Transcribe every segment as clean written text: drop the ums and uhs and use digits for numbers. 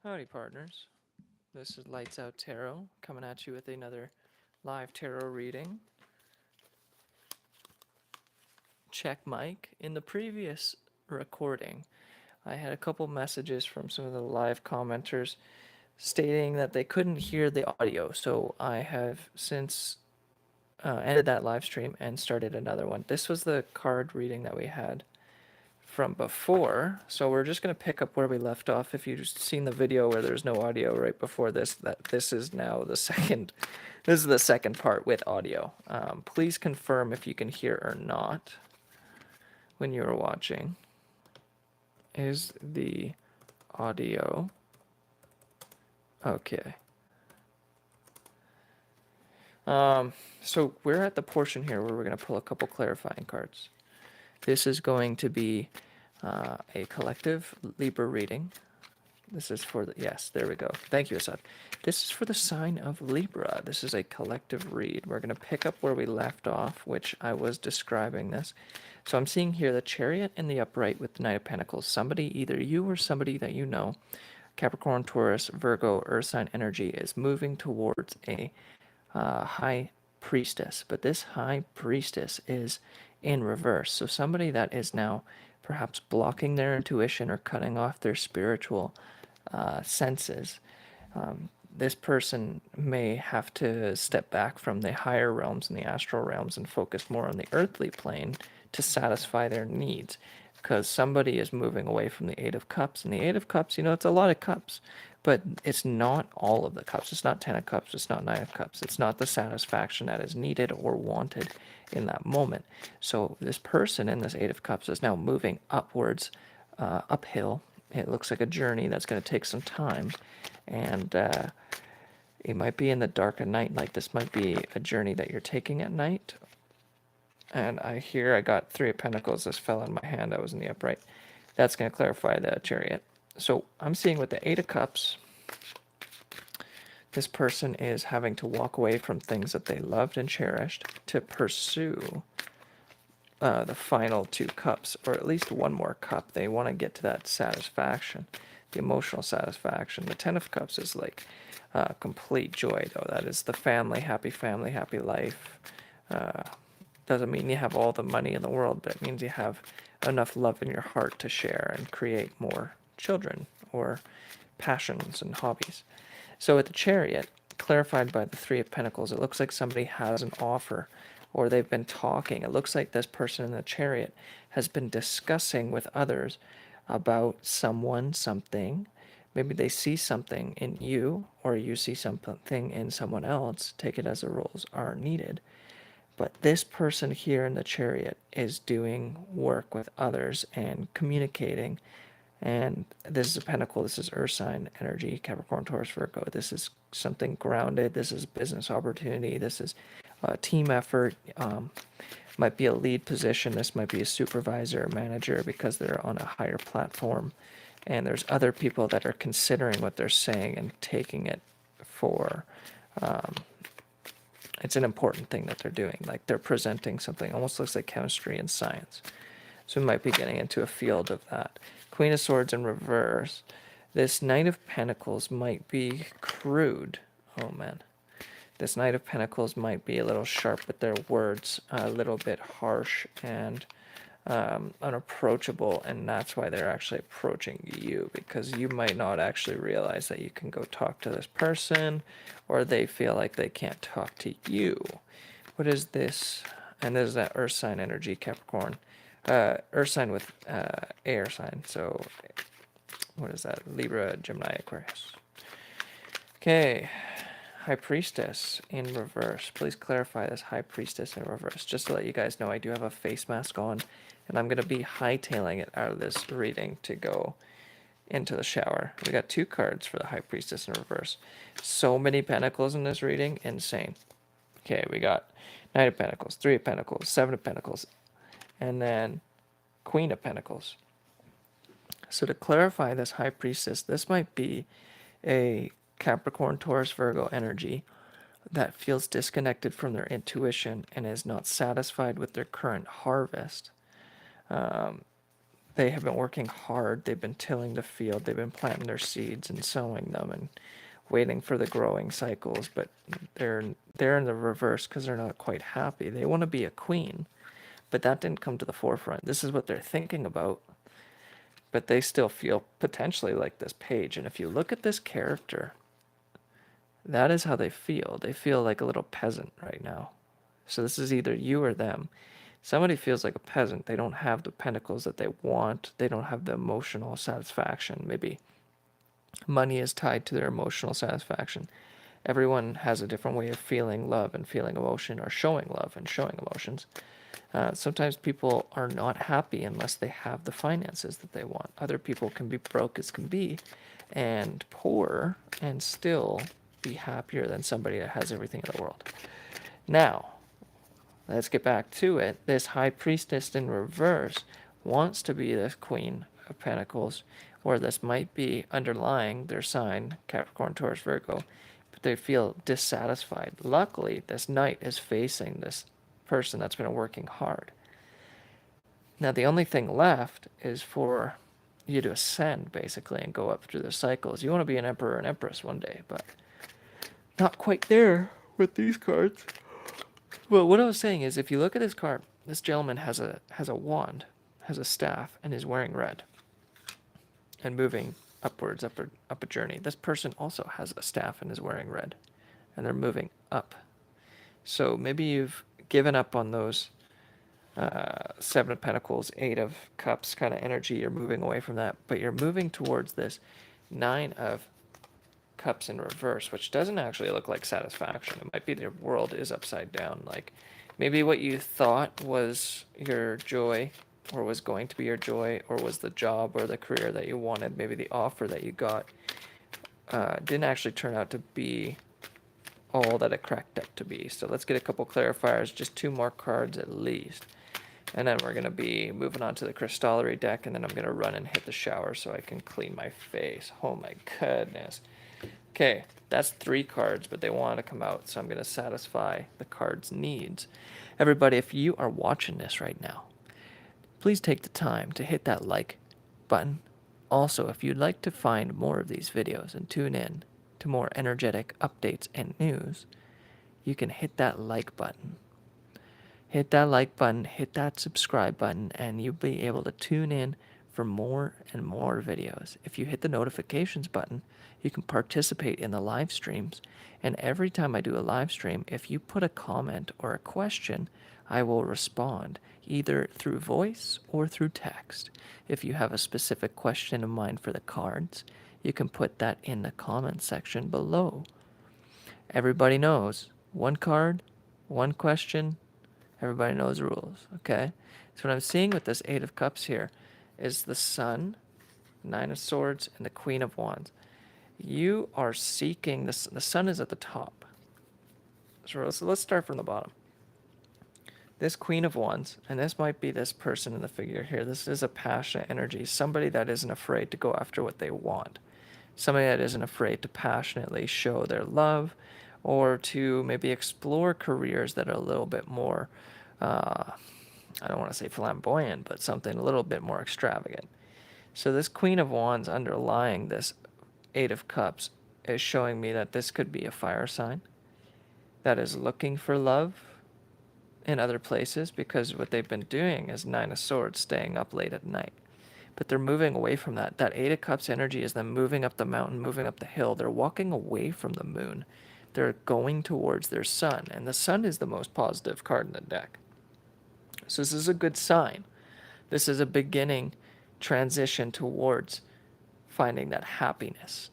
Howdy, partners. This is Lights Out Tarot coming at you with another live tarot reading. Check mic. In the previous recording, I had a couple messages from some of the live commenters stating that they couldn't hear the audio, so I have since ended that live stream and started another one. This was the card reading that we had from before, so we're just going to pick up where we left off. If you've seen the video where there's no audio right before this, that this is now the second this is the second part with audio. Please confirm if you can hear or not when you are watching. Is the audio okay? So we're at the portion here where we're going to pull a couple clarifying cards. This is going to be a collective Libra reading. This is for the, yes, there we go. Thank you, Assad. This is for the sign of Libra. This is a collective read. We're going to pick up where we left off, which I was describing this. So I'm seeing here the Chariot in the upright with the Knight of Pentacles. Somebody, either you or somebody that you know, Capricorn, Taurus, Virgo, Earth sign energy is moving towards a high priestess. But this high priestess is in reverse. So somebody that is now perhaps blocking their intuition or cutting off their spiritual senses. This person may have to step back from the higher realms and the astral realms and focus more on the earthly plane to satisfy their needs, because somebody is moving away from the Eight of Cups. And the Eight of Cups, it's a lot of cups, but it's not all of the cups. It's not 10 of Cups. It's not 9 of Cups. It's not the satisfaction that is needed or wanted in that moment. So this person in this Eight of Cups is now moving upwards, uphill. It looks like a journey that's going to take some time, and it might be in the dark of night. Like, this might be a journey that you're taking at night. And I got Three of Pentacles. This fell in my hand. I was in the upright. That's going to clarify the Chariot. So I'm seeing with the Eight of Cups, this person is having to walk away from things that they loved and cherished to pursue the final two cups, or at least one more cup. They want to get to that satisfaction, the emotional satisfaction. The Ten of Cups is like complete joy, though. That is the family, happy life. Doesn't mean you have all the money in the world, but it means you have enough love in your heart to share and create more children or passions and hobbies. So with the Chariot, clarified by the Three of Pentacles, it looks like somebody has an offer, or they've been talking. It looks like this person in the Chariot has been discussing with others about someone, something. Maybe they see something in you, or you see something in someone else. Take it as the roles are needed. But this person here in the Chariot is doing work with others and communicating. And this is a Pentacle. This is Earth sign energy, Capricorn, Taurus, Virgo. This is something grounded. This is business opportunity. This is a team effort. Might be a lead position. This might be a supervisor or manager because they're on a higher platform. And there's other people that are considering what they're saying and taking it for it's an important thing that they're doing. Like, they're presenting something, almost looks like chemistry and science. So we might be getting into a field of that. Queen of Swords in reverse. This Knight of Pentacles might be crude. Oh, man. This Knight of Pentacles might be a little sharp with their words, a little bit harsh and unapproachable, and that's why they're actually approaching you, because you might not actually realize that you can go talk to this person, or they feel like they can't talk to you. What is this? And there's that Earth sign energy, Capricorn. Earth sign with air sign, so what is that? Libra, Gemini, Aquarius. Okay. High Priestess in reverse. Please clarify this High Priestess in reverse. Just to let you guys know, I do have a face mask on, and I'm going to be hightailing it out of this reading to go into the shower. We got two cards for the High Priestess in reverse. So many Pentacles in this reading. Insane. Okay, we got Knight of Pentacles, Three of Pentacles, Seven of Pentacles, and then Queen of Pentacles. So to clarify this High Priestess, this might be a Capricorn, Taurus, Virgo energy that feels disconnected from their intuition and is not satisfied with their current harvest. they have been working hard. They've been tilling the field. They've been planting their seeds and sowing them and waiting for the growing cycles. But they're in the reverse because they're not quite happy. They want to be a queen, but that didn't come to the forefront. This is what they're thinking about, but they still feel potentially like this page. And if you look at this character, that is how they feel. They feel like a little peasant right now. So this is either you or them. Somebody feels like a peasant. They don't have the pentacles that they want. They don't have the emotional satisfaction. Maybe money is tied to their emotional satisfaction. Everyone has a different way of feeling love and feeling emotion, or showing love and showing emotions. Sometimes people are not happy unless they have the finances that they want. Other people can be broke as can be and poor and still be happier than somebody that has everything in the world. Now, let's get back to it. This high priestess in reverse wants to be this queen of pentacles, or this might be underlying their sign, Capricorn, Taurus, Virgo, but they feel dissatisfied. Luckily, this knight is facing this person that's been working hard. Now, the only thing left is for you to ascend, basically, and go up through the cycles. You want to be an emperor and empress one day, but not quite there with these cards. Well, what I was saying is, if you look at this card, this gentleman has a wand, has a staff, and is wearing red and moving upwards, up a journey. This person also has a staff and is wearing red, and they're moving up. So maybe you've given up on those Seven of Pentacles, Eight of Cups kind of energy. You're moving away from that, but you're moving towards this Nine of Cups in reverse, which doesn't actually look like satisfaction. It might be the world is upside down. Like maybe what you thought was your joy, or was going to be your joy, or was the job or the career that you wanted, maybe the offer that you got, didn't actually turn out to be all that it cracked up to be. So let's get a couple clarifiers, just 2 more cards at least. And then we're going to be moving on to the crystallary deck, and then I'm going to run and hit the shower so I can clean my face. Oh my goodness. Okay, that's 3 cards, but they want to come out, so I'm going to satisfy the card's needs. Everybody, if you are watching this right now, please take the time to hit that like button. Also, if you'd like to find more of these videos and tune in to more energetic updates and news, you can hit that like button. Hit that like button, hit that subscribe button, and you'll be able to tune in for more and more videos. If you hit the notifications button, you can participate in the live streams. And every time I do a live stream, if you put a comment or a question, I will respond either through voice or through text. If you have a specific question in mind for the cards, you can put that in the comment section below. Everybody knows, 1 card, 1 question. Everybody knows the rules, okay? So what I'm seeing with this Eight of Cups here is the Sun, Nine of Swords, and the Queen of Wands. You are seeking this. The Sun is at the top. So let's start from the bottom. This Queen of Wands, and this might be this person in the figure here. This is a passionate energy. Somebody that isn't afraid to go after what they want. Somebody that isn't afraid to passionately show their love, or to maybe explore careers that are a little bit more, I don't want to say flamboyant, but something a little bit more extravagant. So this Queen of Wands underlying this Eight of Cups is showing me that this could be a fire sign that is looking for love in other places, because what they've been doing is Nine of Swords, staying up late at night. But they're moving away from that. That Eight of Cups energy is them moving up the mountain, moving up the hill. They're walking away from the moon. They're going towards their sun, and the sun is the most positive card in the deck. So this is a good sign. This is a beginning transition towards finding that happiness.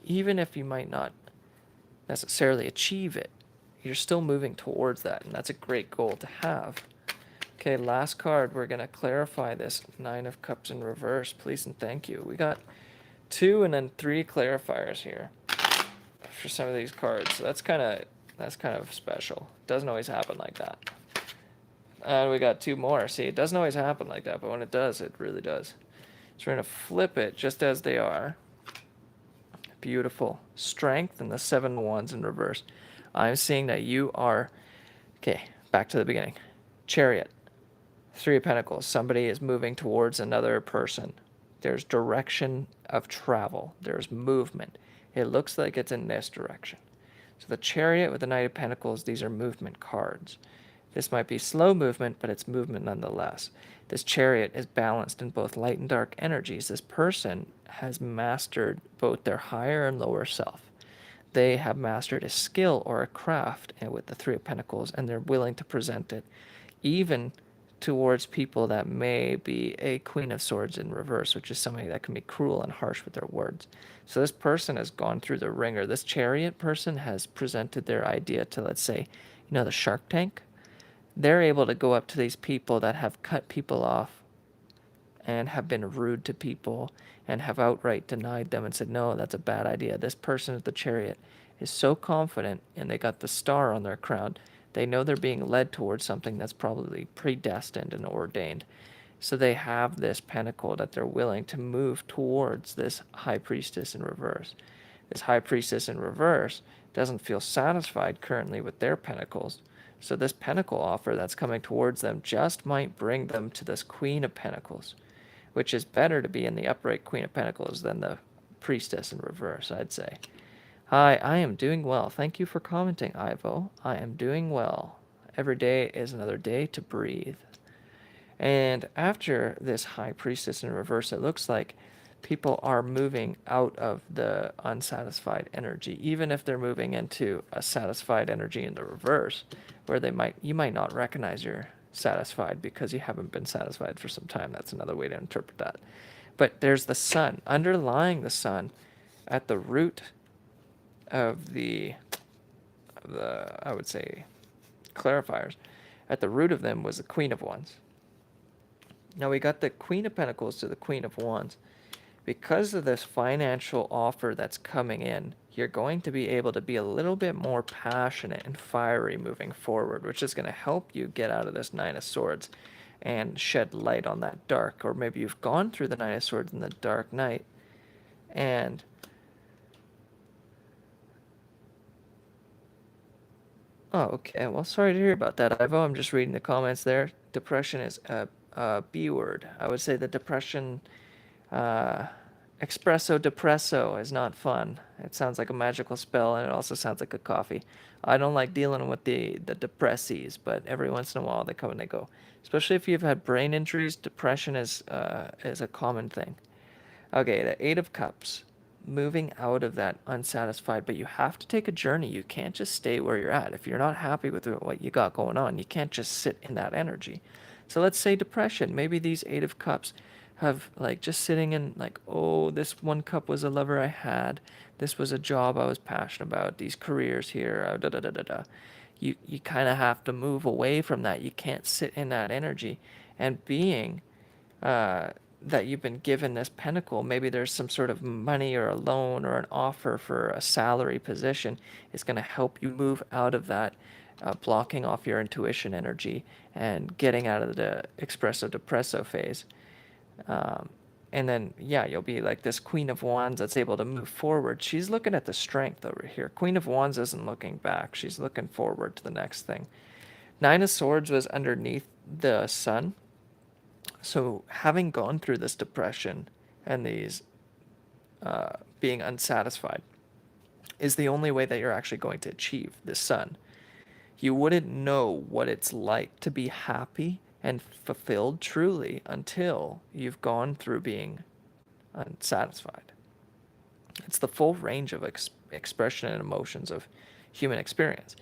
Even if you might not necessarily achieve it, you're still moving towards that, and that's a great goal to have. Okay, last card, we're going to clarify this Nine of Cups in reverse. Please and thank you. We got 2 and then 3 clarifiers here for some of these cards. So that's kind of special. Doesn't always happen like that. And we got 2 more. See, it doesn't always happen like that, but when it does, it really does. So we're going to flip it just as they are. Beautiful. Strength and the 7 of Wands in reverse. I'm seeing that you are, okay, back to the beginning. Chariot. Three of Pentacles, somebody is moving towards another person. There's direction of travel. There's movement. It looks like it's in this direction. So the Chariot with the Knight of Pentacles, these are movement cards. This might be slow movement, but it's movement nonetheless. This Chariot is balanced in both light and dark energies. This person has mastered both their higher and lower self. They have mastered a skill or a craft with the Three of Pentacles, and they're willing to present it even towards people that may be a Queen of Swords in reverse, which is somebody that can be cruel and harsh with their words. So this person has gone through the ringer. This Chariot person has presented their idea to, let's say, the Shark Tank. They're able to go up to these people that have cut people off and have been rude to people and have outright denied them and said, no, that's a bad idea. This person at the Chariot is so confident, and they got the star on their crown. They know they're being led towards something that's probably predestined and ordained. So they have this pentacle that they're willing to move towards this High Priestess in reverse. This High Priestess in reverse doesn't feel satisfied currently with their pentacles. So this pentacle offer that's coming towards them just might bring them to this Queen of Pentacles, which is better to be in the upright Queen of Pentacles than the Priestess in reverse, I'd say. Hi, I am doing well. Thank you for commenting, Ivo. I am doing well. Every day is another day to breathe. And after this High Priestess in reverse, it looks like people are moving out of the unsatisfied energy, even if they're moving into a satisfied energy in the reverse, where you might not recognize you're satisfied because you haven't been satisfied for some time. That's another way to interpret that. But there's the Sun. Underlying the Sun, at the root of the I would say clarifiers, at the root of them was the Queen of Wands. Now we got the Queen of Pentacles to the Queen of Wands. Because of this financial offer that's coming in, you're going to be able to be a little bit more passionate and fiery moving forward, which is going to help you get out of this Nine of Swords and shed light on that dark. Or maybe you've gone through the Nine of Swords in the dark night and oh, okay. Well, sorry to hear about that, Ivo. I'm just reading the comments there. Depression is a B word. I would say the depression, espresso depresso is not fun. It sounds like a magical spell, and it also sounds like a coffee. I don't like dealing with the depressies, but every once in a while they come and they go. Especially if you've had brain injuries, depression is a common thing. Okay, the Eight of Cups. Moving out of that unsatisfied, but you have to take a journey. You can't just stay where you're at. If you're not happy with what you got going on, you can't just sit in that energy. So let's say depression. Maybe these Eight of Cups have like just sitting in like, oh, this one cup was a lover I had. This was a job I was passionate about. These careers here, da da da da da. You kind of have to move away from that. You can't sit in that energy. And being that you've been given this pentacle, maybe there's some sort of money or a loan or an offer for a salary position, is going to help you move out of that blocking off your intuition energy and getting out of the espresso depresso phase. And then, yeah, you'll be like this Queen of Wands that's able to move forward. She's looking at the strength over here. Queen of Wands isn't looking back. She's looking forward to the next thing. Nine of Swords was underneath the Sun. So having gone through this depression and these being unsatisfied is the only way that you're actually going to achieve the Sun. You wouldn't know what it's like to be happy and fulfilled truly until you've gone through being unsatisfied. It's the full range of expression and emotions of human experience.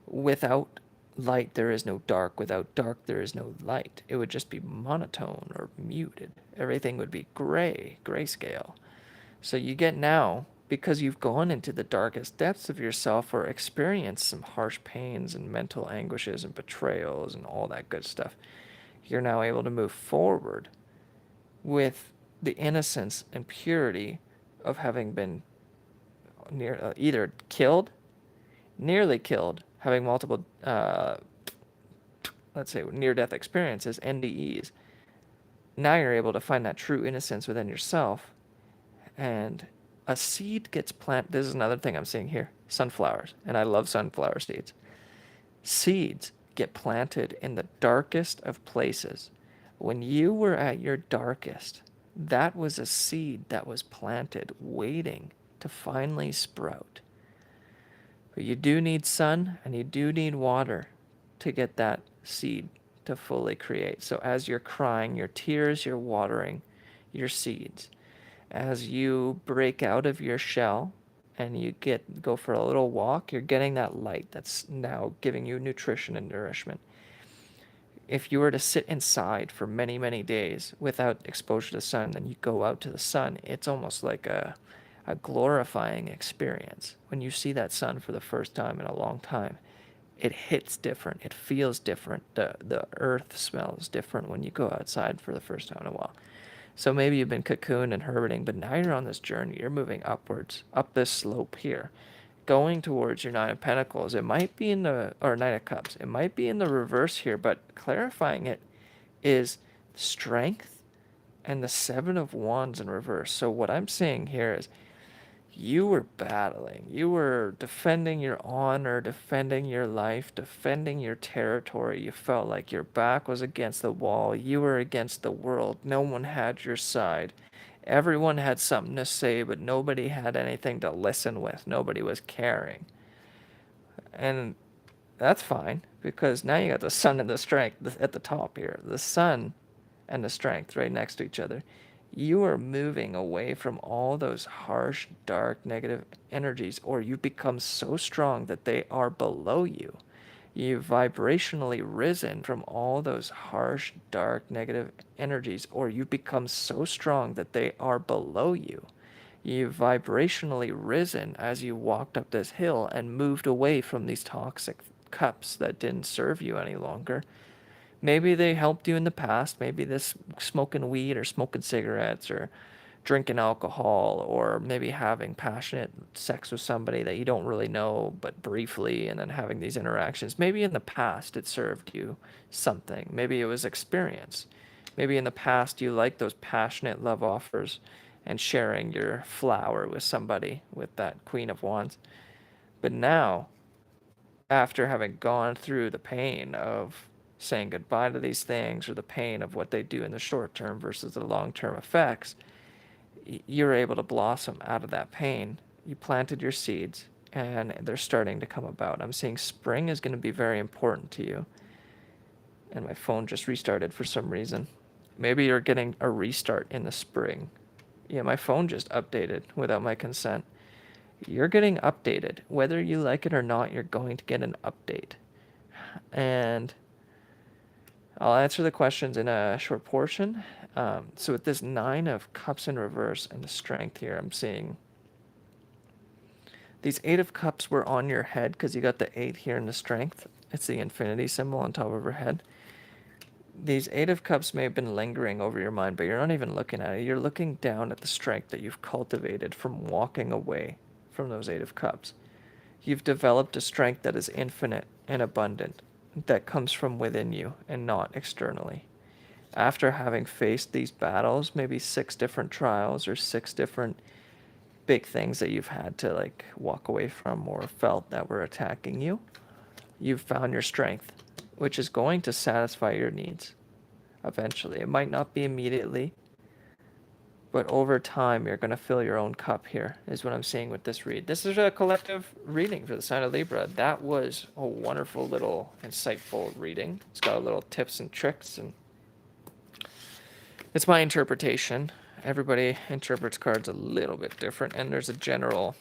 Without light, there is no dark. Without dark, there is no light. It would just be monotone or muted. Everything would be grayscale. So you get now, because you've gone into the darkest depths of yourself or experienced some harsh pains and mental anguishes and betrayals and all that good stuff, you're now able to move forward with the innocence and purity of having been either killed, nearly killed, having multiple, let's say, near-death experiences, NDEs. Now you're able to find that true innocence within yourself, and a seed gets planted. This is another thing I'm seeing here. Sunflowers, and I love sunflower seeds. Seeds get planted in the darkest of places. When you were at your darkest, that was a seed that was planted, waiting to finally sprout. But you do need sun and you do need water to get that seed to fully create. So as you're crying your tears, you're watering your seeds. As you break out of your shell and you go for a little walk, you're getting that light that's now giving you nutrition and nourishment. If you were to sit inside for many, many days without exposure to the sun, then you go out to the sun, it's almost like a glorifying experience. When you see that sun for the first time in a long time, it hits different. It feels different. The earth smells different when you go outside for the first time in a while. So maybe you've been cocooned and hermiting, but now you're on this journey. You're moving upwards, up this slope here, going towards your Nine of Pentacles. It might be or Nine of Cups. It might be in the reverse here, but clarifying it is strength and the Seven of Wands in reverse. So what I'm seeing here is you were battling. You were defending your honor, defending your life, defending your territory. You felt like your back was against the wall. You were against the world. No one had your side. Everyone had something to say, but nobody had anything to listen with. Nobody was caring. And that's fine, because now you got the sun and the strength at the top here. The sun and the strength right next to each other. You are moving away from all those harsh, dark, negative energies, or you become so strong that they are below you. You've vibrationally risen from all those harsh, dark, negative energies, or you become so strong that they are below you. You've vibrationally risen as you walked up this hill and moved away from these toxic cups that didn't serve you any longer. Maybe they helped you in the past. Maybe this smoking weed or smoking cigarettes or drinking alcohol, or maybe having passionate sex with somebody that you don't really know but briefly, and then having these interactions. Maybe in the past it served you something. Maybe it was experience. Maybe in the past you liked those passionate love offers and sharing your flower with somebody, with that Queen of Wands. But now, after having gone through the pain of saying goodbye to these things, or the pain of what they do in the short term versus the long term effects, you're able to blossom out of that pain. You planted your seeds and they're starting to come about. I'm seeing spring is going to be very important to you. And my phone just restarted for some reason. Maybe you're getting a restart in the spring. Yeah, my phone just updated without my consent. You're getting updated. Whether you like it or not, you're going to get an update. And I'll answer the questions in a short portion. So with this Nine of Cups in reverse and the strength here, I'm seeing these Eight of Cups were on your head because you got the 8 here in the strength. It's the infinity symbol on top of her head. These Eight of Cups may have been lingering over your mind, but you're not even looking at it. You're looking down at the strength that you've cultivated from walking away from those Eight of Cups. You've developed a strength that is infinite and abundant, that comes from within you and not externally. After having faced these battles, maybe 6 different trials or 6 different big things that you've had to walk away from or felt that were attacking you, you've found your strength, which is going to satisfy your needs eventually. It might not be immediately, but over time you're going to fill your own cup here, is what I'm seeing with this read. This is a collective reading for the sign of Libra. That was a wonderful little insightful reading. It's got a little tips and tricks, and it's my interpretation. Everybody interprets cards a little bit different, and there's a general,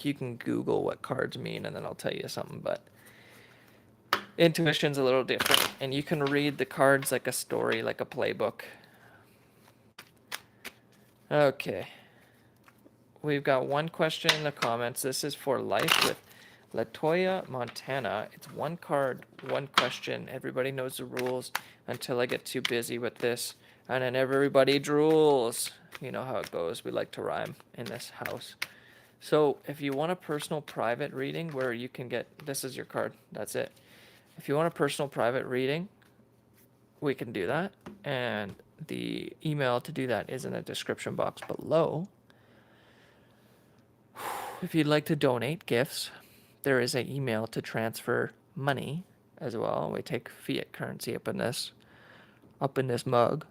you can Google what cards mean and then I'll tell you something, but intuition's a little different, and you can read the cards like a story, like a playbook. Okay. We've got one question in the comments. This is for Life with Latoya, Montana. It's one card, one question. Everybody knows the rules until I get too busy with this. And then everybody drools. You know how it goes. We like to rhyme in this house. So if you want a personal private reading where you can get, this is your card. That's it. If you want a personal private reading, we can do that. And the email to do that is in the description box below. If you'd like to donate gifts, there is an email to transfer money as well. We take fiat currency up in this mug.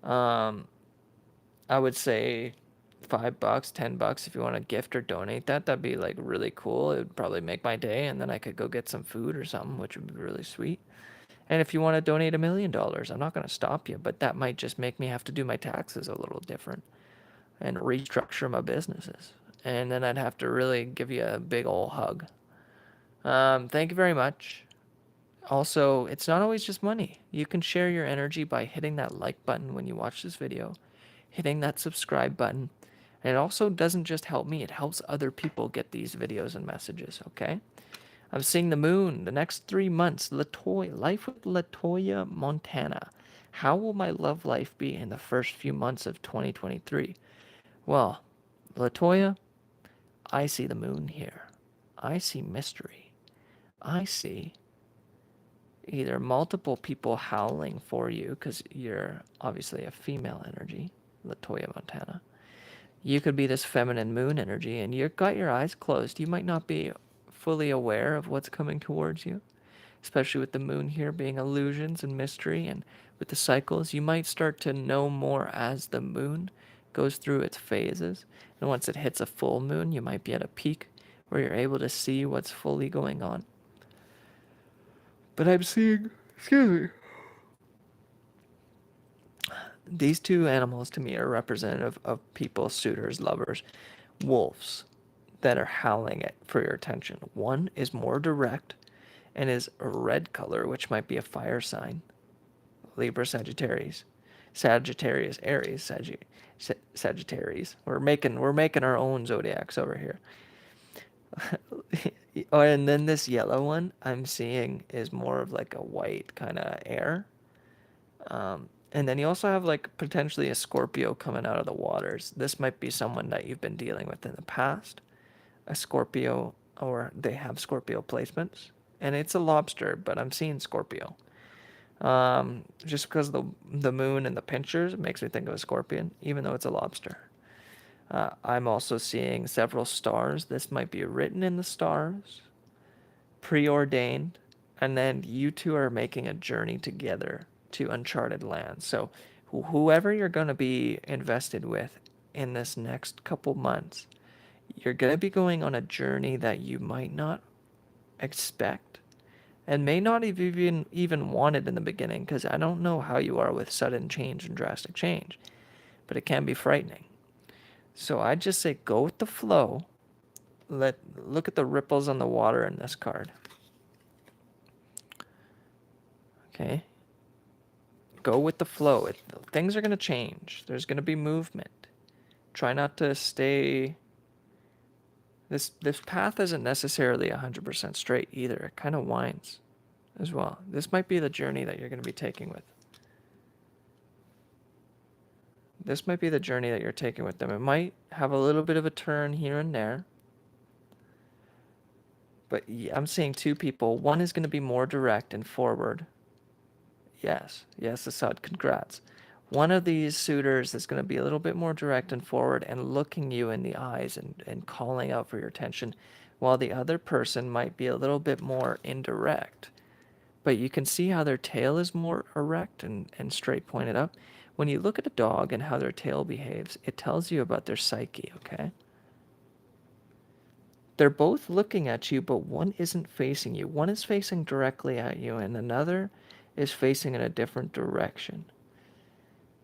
Um, I would say $5, $10 if you want to gift or donate that. That'd be like really cool. It would probably make my day, and then I could go get some food or something, which would be really sweet. And if you want to donate $1 million, I'm not going to stop you, but that might just make me have to do my taxes a little different and restructure my businesses. And then I'd have to really give you a big old hug. Thank you very much. Also, it's not always just money. You can share your energy by hitting that like button when you watch this video, hitting that subscribe button. And it also doesn't just help me, it helps other people get these videos and messages, okay? I'm seeing the moon the next 3 months. Latoya, life with Latoya, Montana. How will my love life be in the first few months of 2023? Well, Latoya, I see the moon here. I see mystery. I see either multiple people howling for you because you're obviously a female energy, Latoya Montana. You could be this feminine moon energy and you've got your eyes closed. You might not be fully aware of what's coming towards you, especially with the moon here being illusions and mystery, and with the cycles. You might start to know more as the moon goes through its phases. And once it hits a full moon, you might be at a peak where you're able to see what's fully going on. But I'm seeing, excuse me, these two animals to me are representative of people, suitors, lovers, wolves that are howling it for your attention. One is more direct and is a red color, which might be a fire sign. Libra, Sagittarius, Aries, Sagittarius. We're making our own zodiacs over here. Oh, and then this yellow one I'm seeing is more of like a white kind of air. And then you also have like potentially a Scorpio coming out of the waters. This might be someone that you've been dealing with in the past. A Scorpio, or they have Scorpio placements. And it's a lobster, but I'm seeing Scorpio. Just because of the moon and the pinchers, it makes me think of a scorpion, even though it's a lobster. I'm also seeing several stars. This might be written in the stars, preordained, and then you two are making a journey together to uncharted lands. So whoever you're going to be invested with in this next couple months, you're going to be going on a journey that you might not expect and may not have even wanted in the beginning, because I don't know how you are with sudden change and drastic change, but it can be frightening. So I just say go with the flow. Look at the ripples on the water in this card. Okay? Go with the flow. Things are going to change. There's going to be movement. Try not to stay. This path isn't necessarily 100% straight either. It kind of winds as well. This might be the journey that you're going to be taking with. This might be the journey that you're taking with them. It might have a little bit of a turn here and there. But I'm seeing two people. One is going to be more direct and forward. Yes, Assad, congrats. One of these suitors is going to be a little bit more direct and forward and looking you in the eyes and calling out for your attention, while the other person might be a little bit more indirect. But you can see how their tail is more erect and straight pointed up. When you look at a dog and how their tail behaves, it tells you about their psyche, okay? They're both looking at you, but one isn't facing you. One is facing directly at you, and another is facing in a different direction.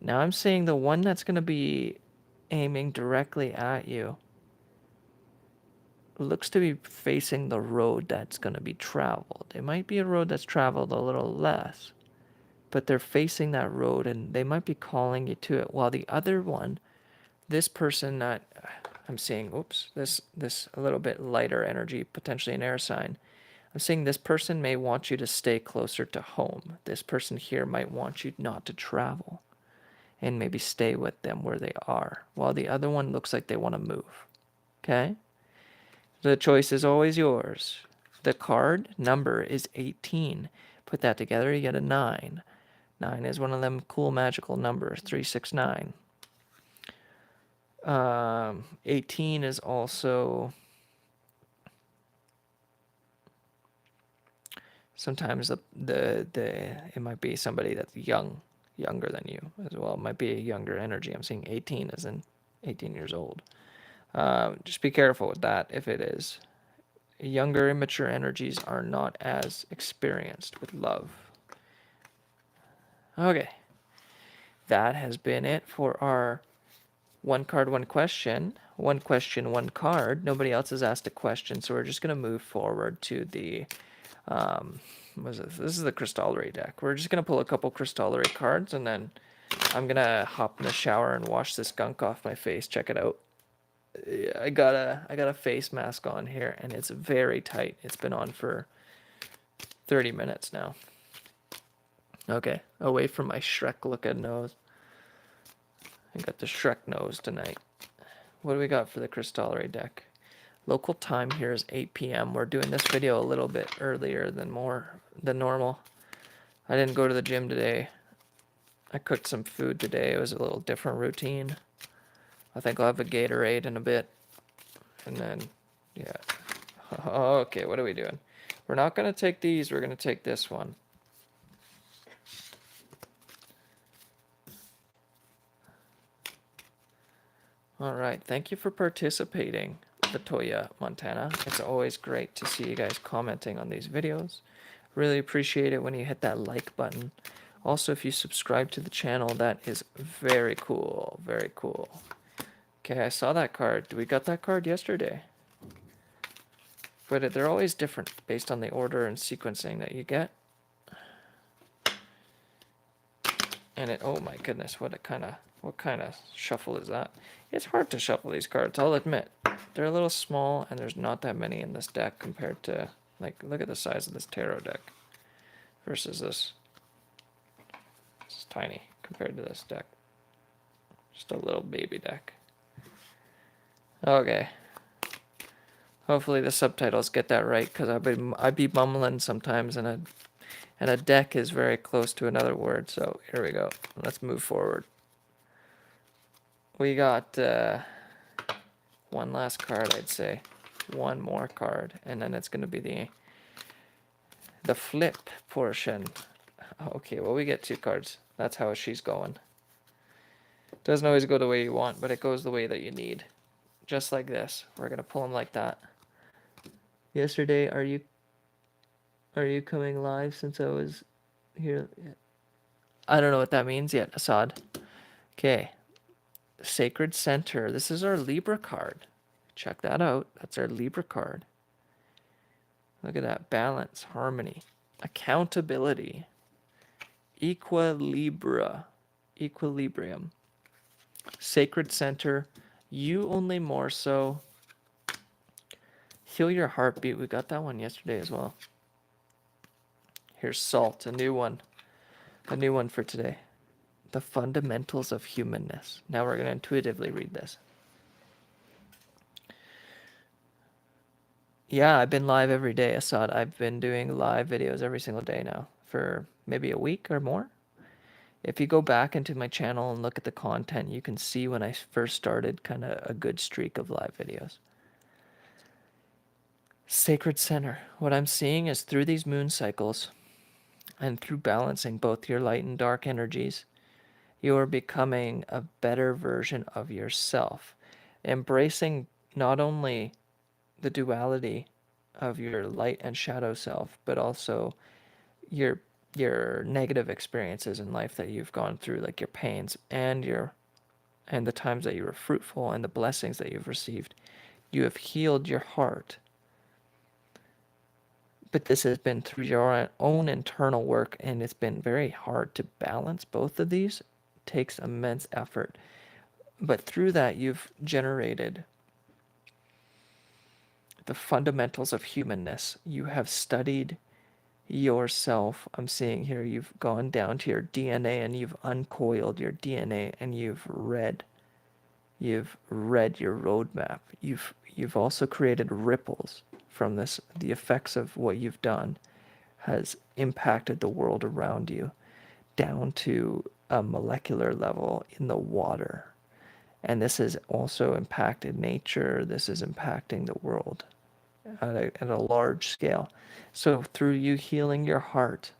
Now I'm seeing the one that's going to be aiming directly at you looks to be facing the road that's going to be traveled. It might be a road that's traveled a little less, but they're facing that road and they might be calling you to it. While the other one, this person that I'm seeing, this a little bit lighter energy, potentially an air sign. I'm seeing this person may want you to stay closer to home. This person here might want you not to travel and maybe stay with them where they are, while the other one looks like they want to move. Okay? The choice is always yours. The card number is 18. Put that together, you get a 9. 9 is one of them cool magical numbers, 369. 18 is also Sometimes the it might be somebody that's younger than you as well. It might be a younger energy. I'm seeing 18 as in 18 years old. Just be careful with that if it is. Younger, immature energies are not as experienced with love. Okay. That has been it for our one card, one question. One question, one card. Nobody else has asked a question, so we're just going to move forward to the what is this? This is the Crystallery deck. We're just going to pull a couple Crystallery cards, and then I'm going to hop in the shower and wash this gunk off my face. Check it out. I got a face mask on here, and it's very tight. It's been on for 30 minutes now. Okay, away from my Shrek-looking nose. I got the Shrek nose tonight. What do we got for the Crystallery deck? Local time here is 8 p.m. We're doing this video a little bit earlier than normal. I didn't go to the gym today. I cooked some food today. It was a little different routine. I think I'll have a Gatorade in a bit. And then, yeah. Okay, what are we doing? We're not going to take these. We're going to take this one. All right. Thank you for participating, Latoya Montana. It's always great to see you guys commenting on these videos. Really appreciate it when you hit that like button. Also, if you subscribe to the channel, that is very cool. Very cool. Okay, I saw that card. We got that card yesterday. But they're always different based on the order and sequencing that you get. And oh my goodness, what kind of shuffle is that? It's hard to shuffle these cards, I'll admit. They're a little small, and there's not that many in this deck compared to, like, look at the size of this tarot deck versus this. It's tiny compared to this deck. Just a little baby deck. Okay. Hopefully the subtitles get that right, because I'd be mumbling sometimes, and a deck is very close to another word. So here we go. Let's move forward. We got one last card, I'd say. One more card, and then it's going to be the flip portion. Okay, well, we get two cards. That's how she's going. Doesn't always go the way you want, but it goes the way that you need. Just like this. We're going to pull them like that. Yesterday, are you coming live since I was here? I don't know what that means yet, Assad. Okay. Sacred Center. This is our Libra card. Check that out. That's our Libra card. Look at that. Balance, harmony, accountability, equilibrium. Sacred Center. You only more so. Heal your heartbeat. We got that one yesterday as well. Here's Salt, a new one. A new one for today. The fundamentals of humanness. Now we're going to intuitively read this. Yeah, I've been live every day, Assad. I've been doing live videos every single day now for maybe a week or more. If you go back into my channel and look at the content, you can see when I first started kind of a good streak of live videos. Sacred Center. What I'm seeing is through these moon cycles and through balancing both your light and dark energies, you are becoming a better version of yourself, embracing not only the duality of your light and shadow self, but also your negative experiences in life that you've gone through, like your pains and the times that you were fruitful and the blessings that you've received. You have healed your heart. But this has been through your own internal work, and it's been very hard to balance both of these. It takes immense effort. But through that, you've generated the fundamentals of humanness. You have studied yourself. I'm seeing here you've gone down to your DNA and you've uncoiled your DNA and you've read your roadmap. You've also created ripples from this. The effects of what you've done has impacted the world around you down to a molecular level in the water. And this has also impacted nature. This is impacting the world. at a large scale. So through you healing your heart,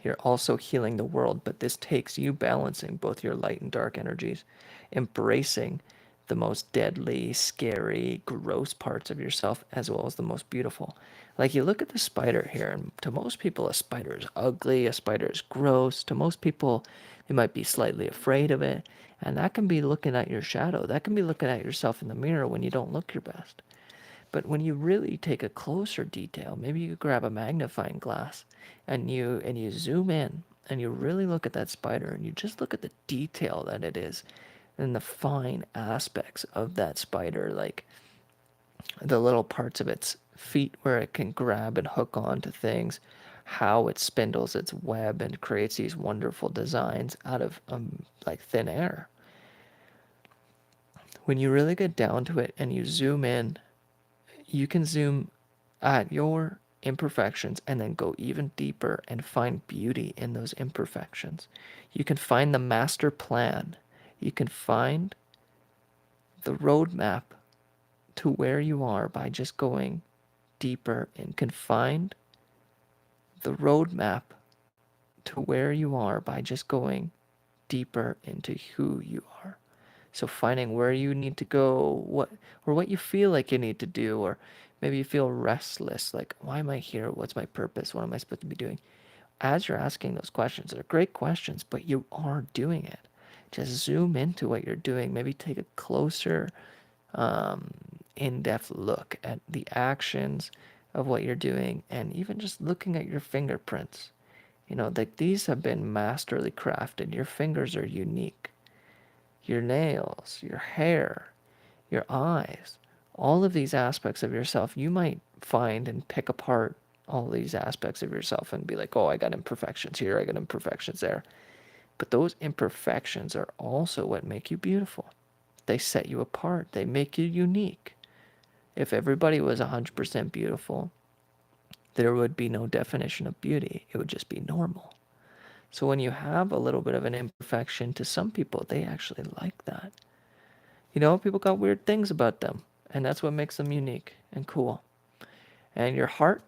you're also healing the world, but this takes you balancing both your light and dark energies, embracing the most deadly, scary, gross parts of yourself as well as the most beautiful. Like you look at the spider here, and to most people, a spider is ugly, a spider is gross. To most people, they might be slightly afraid of it. And that can be looking at your shadow. That can be looking at yourself in the mirror when you don't look your best. But when you really take a closer detail, maybe you grab a magnifying glass and you zoom in and you really look at that spider and you just look at the detail that it is and the fine aspects of that spider, like the little parts of its feet where it can grab and hook onto things, how it spindles its web and creates these wonderful designs out of like thin air. When you really get down to it and you zoom in, you can zoom at your imperfections and then go even deeper and find beauty in those imperfections. You can find the master plan. You can find the roadmap to where you are by just going deeper, and can find the roadmap to where you are by just going deeper into who you are. So finding where you need to go, what you feel like you need to do, or maybe you feel restless, like why am I here? What's my purpose? What am I supposed to be doing? As you're asking those questions, they're great questions, but you are doing it. Just zoom into what you're doing. Maybe take a closer, in-depth look at the actions of what you're doing, and even just looking at your fingerprints. Like these have been masterly crafted. Your fingers are unique. Your nails, your hair, your eyes, all of these aspects of yourself, you might find and pick apart all these aspects of yourself and be like, oh, I got imperfections here, I got imperfections there. But those imperfections are also what make you beautiful. They set you apart, they make you unique. If everybody was 100% beautiful, there would be no definition of beauty. It would just be normal. So when you have a little bit of an imperfection, to some people, they actually like that. People got weird things about them, and that's what makes them unique and cool. And your heart,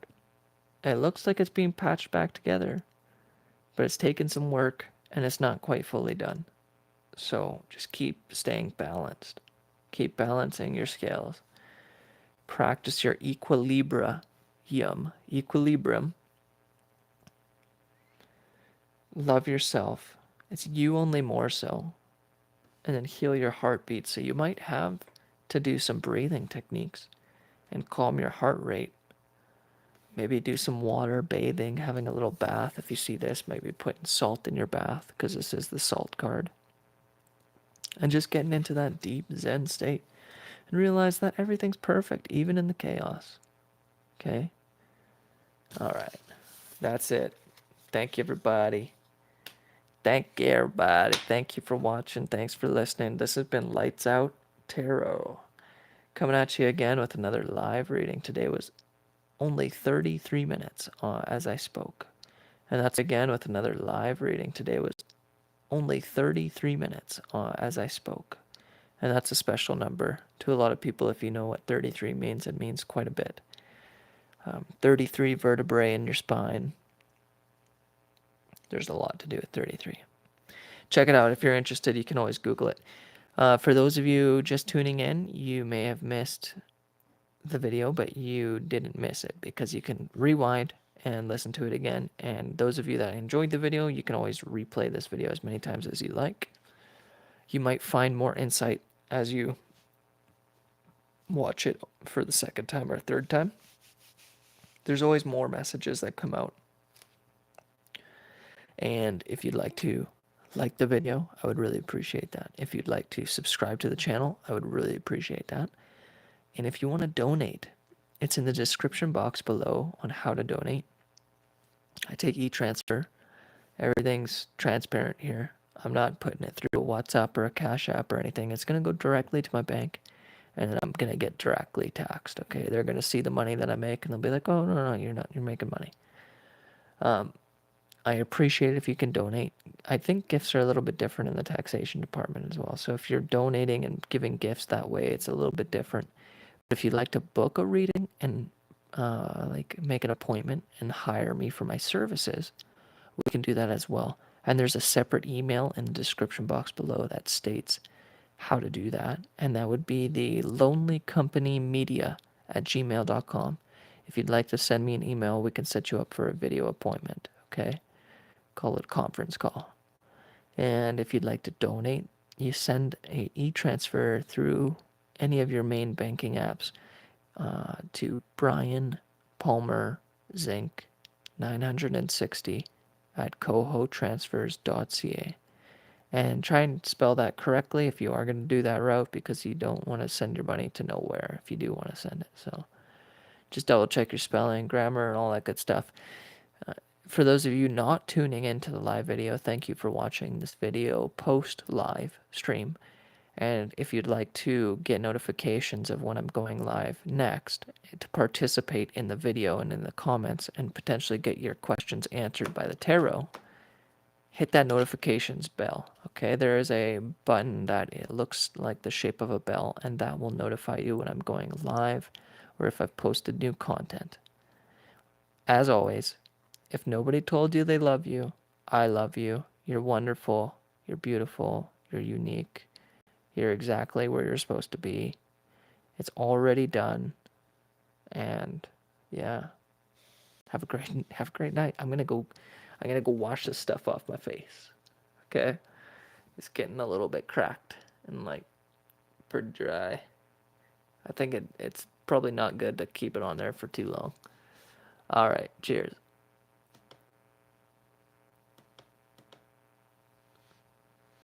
it looks like it's being patched back together, but it's taken some work and it's not quite fully done. So just keep staying balanced. Keep balancing your scales. Practice your equilibrium. Love yourself. It's you only more so. And then heal your heartbeat. So you might have to do some breathing techniques and calm your heart rate. Maybe do some water bathing, having a little bath. If you see this, maybe putting salt in your bath, because this is the salt card. And just getting into that deep Zen state and realize that everything's perfect, even in the chaos. Okay? All right. That's it. Thank you, everybody. Thank you, everybody. Thank you for watching. Thanks for listening. This has been Lights Out Tarot. Coming at you again with another live reading. Today was only 33 minutes as I spoke. And that's again with another live reading. Today was only 33 minutes as I spoke. And that's a special number to a lot of people. If you know what 33 means, it means quite a bit. 33 vertebrae in your spine. There's a lot to do with 33. Check it out. If you're interested, you can always Google it. For those of you just tuning in, you may have missed the video, but you didn't miss it because you can rewind and listen to it again. And those of you that enjoyed the video, you can always replay this video as many times as you like. You might find more insight as you watch it for the second time or third time. There's always more messages that come out. And if you'd like to like the video, I would really appreciate that. If you'd like to subscribe to the channel, I would really appreciate that. And if you want to donate, it's in the description box below on how to donate. I take e-transfer. Everything's transparent here. I'm not putting it through a WhatsApp or a Cash App or anything. It's going to go directly to my bank, and then I'm going to get directly taxed, okay? They're going to see the money that I make, and they'll be like, oh, no, you're not. You're making money. I appreciate it if you can donate. I think gifts are a little bit different in the taxation department as well. So if you're donating and giving gifts that way, it's a little bit different. If you'd like to book a reading and like make an appointment and hire me for my services, we can do that as well. And there's a separate email in the description box below that states how to do that. And that would be the lonelycompanymedia@gmail.com. If you'd like to send me an email, we can set you up for a video appointment. Okay? Call it conference call. And if you'd like to donate, you send a e-transfer through any of your main banking apps to Brian Palmer Zinc 960 at cohotransfers.ca. And try and spell that correctly if you are going to do that route, because you don't want to send your money to nowhere if you do want to send it. So just double check your spelling, grammar, and all that good stuff. For those of you not tuning into the live video, thank you for watching this video post live stream. And if you'd like to get notifications of when I'm going live next, to participate in the video and in the comments and potentially get your questions answered by the tarot, hit that notifications bell. Okay, there is a button that it looks like the shape of a bell, and that will notify you when I'm going live or if I've posted new content. As always, if nobody told you they love you, I love you. You're wonderful. You're beautiful. You're unique. You're exactly where you're supposed to be. It's already done. And yeah, have a great night. I'm gonna go wash this stuff off my face. Okay? It's getting a little bit cracked and like pretty dry. I think it's probably not good to keep it on there for too long. All right, cheers.